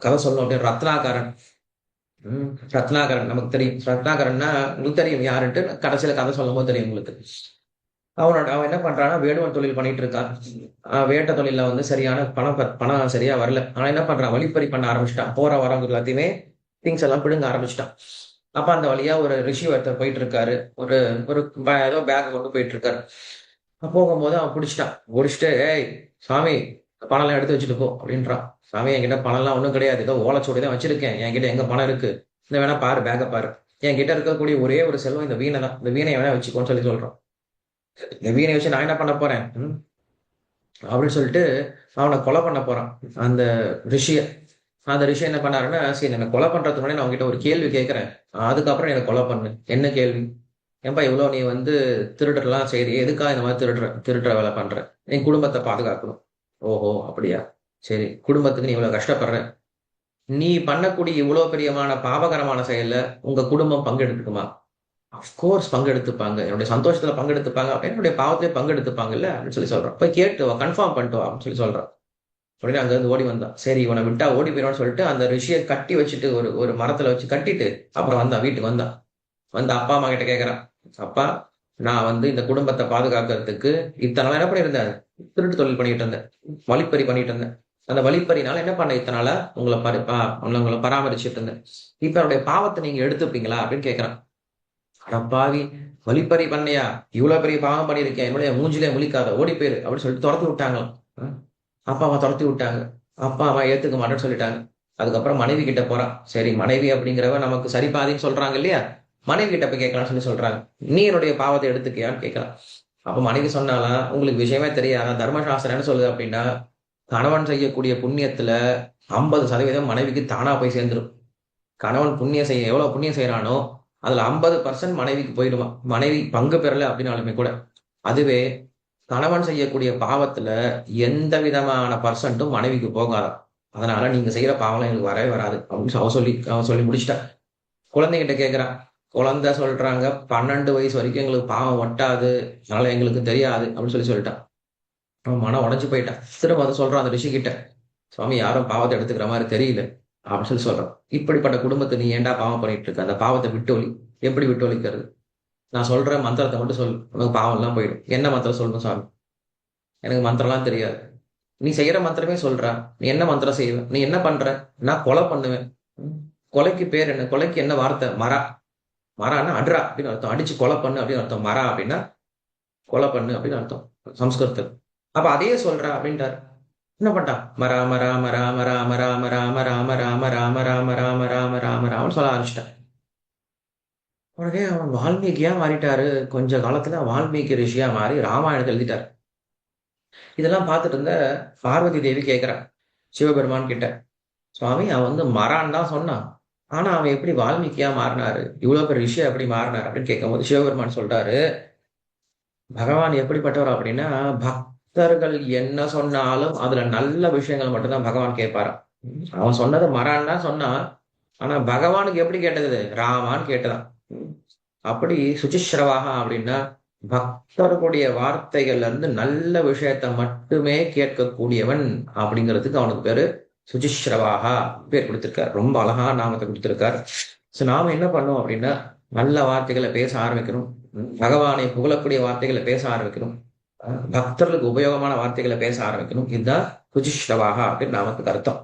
கதை சொல்லணும் அப்படின்னு ரத்னாகரன். ரத்னாகரன் நமக்கு தெரியும். ரத்னாகரன்னா உங்களுக்கு தெரியும் யாருன்ட்டு. கடைசியில கதை சொல்லும் போது தெரியும் உங்களுக்கு. அவன் என்ன பண்றான்னா வேடுவன் தொழில் பண்ணிட்டு இருக்கான். வேட்ட தொழில வந்து சரியான பணம் சரியா வரல. ஆனா என்ன பண்றான், வழிப்பறி பண்ண ஆரம்பிச்சிட்டான். போற வரவங்க எல்லாத்தையுமே திங்ஸ் எல்லாம் பிடுங்க ஆரம்பிச்சிட்டான். அப்ப அந்த வழியா ஒரு ரிஷி ஒருத்தர் போயிட்டு இருக்காரு. ஒரு ஒரு ஏதோ பேக் கொண்டு போயிட்டு இருக்காரு. போகும்போது அவன் பிடிச்சிட்டான். பிடிச்சிட்டு, ஏய் சாமி, பணம் எல்லாம் எடுத்து வச்சுட்டு போ அப்படின்றான். சாமி, என்கிட்ட பணம் எல்லாம் ஒண்ணும் கிடையாது, ஏதோ ஓலைச்சுவடி தான் வச்சிருக்கேன், என்கிட்ட எங்க பணம் இருக்கு, இந்த வேணா பாரு, பேக்க பாரு, என்கிட்ட இருக்கக்கூடிய ஒரே ஒரு செல்வம் இந்த வீணை தான், இந்த வீணையை வேணா வச்சுக்கோன்னு சொல்றான். இந்த வீணை வச்சு நான் என்ன பண்ண போறேன் அப்படின்னு சொல்லிட்டு அவனை கொலை பண்ண போறான் அந்த ரிஷிய. அந்த ரிஷி என்ன பண்ணாருன்னா, சரி என்ன கொலை பண்றதுக்கு முன்னாடி நான் உங்ககிட்ட ஒரு கேள்வி கேட்கிறேன், அதுக்கப்புறம் என்ன கொலை பண்ணு. என்ன கேள்வி? ஏன்பா இவ்வளவு நீ வந்து திருடுறலாம் சரி, எதுக்காக இந்த மாதிரி திருடுற வேலை பண்ற? என் குடும்பத்தை பாதுகாக்கணும். ஓஹோ அப்படியா, சரி, குடும்பத்துக்கு நீ இவ்வளவு கஷ்டப்படுற, நீ பண்ணக்கூடிய இவ்வளவு பெரியமான பாவகரமான செயல்ல உங்க குடும்பம் பங்கெடுத்துக்குமா? அப்கோர்ஸ் பங்கெடுத்துப்பாங்க, என்னுடைய சந்தோஷத்துல பங்கெடுத்துப்பாங்க, என்னுடைய பாவத்திலே பங்கெடுத்துப்பாங்கல்ல அப்படின்னு சொல்லி சொல்றான். போய் கேட்டு கன்ஃபார்ம் பண்ணிட்டு வா அப்படின்னு சொல்லி சொல்றான். உடனே அங்க இருந்து ஓடி வந்தான். சரி இவனை விட்டா ஓடி போயிடும்னு சொல்லிட்டு அந்த ரிஷியை கட்டி வச்சுட்டு ஒரு ஒரு மரத்துல வச்சு கட்டிட்டு அப்புறம் வந்தான், வீட்டுக்கு வந்தான். வந்து அப்பா அம்மா கிட்ட கேட்கறான், அப்பா, நான் வந்து இந்த குடும்பத்தை பாதுகாக்கிறதுக்கு இத்தனை நாள் என்ன பண்ணியிருந்தேன், திருட்டு தொழில் பண்ணிட்டு இருந்தேன், வழிப்பறி பண்ணிட்டு இருந்தேன். அந்த வழிப்பறினால என்ன பண்ண, இத்தனை நாளா உங்களை பராமரிச்சுட்டு இருந்தேன், இப்ப என்னுடைய பாவத்தை நீங்க எடுத்துப்பீங்களா அப்படின்னு கேட்கறான். அடப்பாவி, வழிப்பறி பண்ணையா, இவ்வளவு பெரிய பாவம் பண்ணியிருக்கேன், என்னுடைய மூஞ்சிலே முழிக்காத, ஓடி போயிரு அப்படின்னு சொல்லிட்டு துரத்தி விட்டாங்களாம். அப்பா அம்மா துரத்தி விட்டாங்க. அப்பா அம்மா ஏத்துக்க மாட்டேன்னு சொல்லிட்டாங்க. அதுக்கப்புறம் மனைவி கிட்ட போறான். சரி, மனைவி அப்படிங்கிறவ நமக்கு சரிபாதின்னு சொல்றாங்க இல்லையா, மனைவி கிட்ட போய் கேட்கலாம்னு சொல்லி சொல்றாங்க. நீ என்னுடைய பாவத்தை எடுத்துக்கியான்னு கேட்கலாம். அப்ப மனைவி சொன்னாலாம், உங்களுக்கு விஷயமே தெரியாத, தர்மசாஸ்திரம் என்ன சொல்லுது அப்படின்னா, கணவன் செய்யக்கூடிய புண்ணியத்துல 50% மனைவிக்கு தானா போய் சேர்ந்துடும். கணவன் புண்ணியம் செய்ய எவ்வளவு புண்ணியம் செய்யறானோ அதுல 50% மனைவிக்கு போயிடுமா. மனைவி பங்கு பெறல அப்படின்னாலுமே கூட. அதுவே கணவன் செய்யக்கூடிய பாவத்துல எந்த விதமான பர்சன்ட்டும் மனைவிக்கு போகாதான். அதனால நீங்க செய்யற பாவம் எங்களுக்கு வரவே வராது அப்படின்னு அவன் சொல்லி முடிச்சிட்டா. குழந்தைகிட்ட கேட்கிறான். குழந்தை சொல்றாங்க, 12 வயசு வரைக்கும் எங்களுக்கு பாவம் ஒட்டாது, அதனால எங்களுக்கு தெரியாது அப்படின்னு சொல்லிட்டான். அவன் மனம் உடஞ்சு போயிட்டான். திரும்ப அதை சொல்றான் அந்த ரிஷி கிட்ட, சுவாமி, யாரும் பாவத்தை எடுத்துக்கிற மாதிரி தெரியல அப்படின்னு சொல்றான். இப்படிப்பட்ட குடும்பத்தை நீ ஏன்டா பாவம் பண்ணிட்டு இருக்க, அந்த பாவத்தை விட்டு ஒளி. எப்படி விட்டு ஒழிக்கிறது? நான் சொல்ற மந்திரத்தை மட்டும் சொல்லு, உனக்கு பாவம் எல்லாம் போயிடும். என்ன மந்திரம் சொல்லணும் சாமி? எனக்கு மந்திரம்லாம் தெரியாது. நீ செய்யற மந்திரமே சொல்ற, நீ என்ன மந்திரம் செய்வ, நீ என்ன பண்ற? நான் கொலை பண்ணுவேன். கொலைக்கு பேர் என்ன? கொலைக்கு என்ன வார்த்தை? மரா. மரான்னா அட்ரா அப்படின்னு அர்த்தம். அடிச்சு கொலை பண்ணு அப்படின்னு அர்த்தம். மரா அப்படின்னா கொலை பண்ணு அப்படின்னு அர்த்தம் சம்ஸ்கிருதத்தில். அப்ப அதையே சொல்ற அப்படின்ட்டாரு. என்ன பண்ணிட்டான்? மரா மரா மரா மரா மரா மரா மரா மரா மரா மரா மரா மரா மரா மரான்னு சொல்ல ஆரம்பிச்சிட்டான். உடனே அவன் வால்மீகியா மாறிட்டாரு. கொஞ்ச காலத்துல வால்மீகி ரிஷியா மாறி ராமாயணத்தை எழுதிட்டாரு. இதெல்லாம் பார்த்துட்டு இருந்த பார்வதி தேவி கேட்கிறான் சிவபெருமான் கிட்ட, சுவாமி, அவன் வந்து மரான் தான் சொன்னான், ஆனா அவன் எப்படி வால்மீகியா மாறினாரு, இவ்வளவு பெரிய ரிஷியா எப்படி மாறினாரு அப்படின்னு கேட்கும்போது சிவபெருமான் சொல்றாரு, பகவான் எப்படிப்பட்டவர் அப்படின்னா, பக்தர்கள் என்ன சொன்னாலும் அதுல நல்ல விஷயங்கள் மட்டும்தான் பகவான் கேட்பாராம். அவன் சொன்னது மரான் தான் சொன்னான், ஆனா பகவானுக்கு எப்படி கேட்டது? ராமான்னு கேட்டதான். அப்படி சுச்சிஸ்ரவாக அப்படின்னா பக்தர்களுடைய வார்த்தைகள்ல இருந்து நல்ல விஷயத்த மட்டுமே கேட்கக்கூடியவன் அப்படிங்கிறதுக்கு அவனுக்கு பேரு சுச்சிஸ்ரவாகா பேர் கொடுத்திருக்காரு. ரொம்ப அழகா நாமத்தை கொடுத்திருக்காரு. சோ நாம என்ன பண்ணோம் அப்படின்னா, நல்ல வார்த்தைகளை பேச ஆரம்பிக்கணும், பகவானை புகழக்கூடிய வார்த்தைகளை பேச ஆரம்பிக்கணும், பக்தர்களுக்கு உபயோகமான வார்த்தைகளை பேச ஆரம்பிக்கணும். இதுதான் சுச்சிஸ்ரவாகா அப்படின்னு நாமத்துக்கு அர்த்தம்.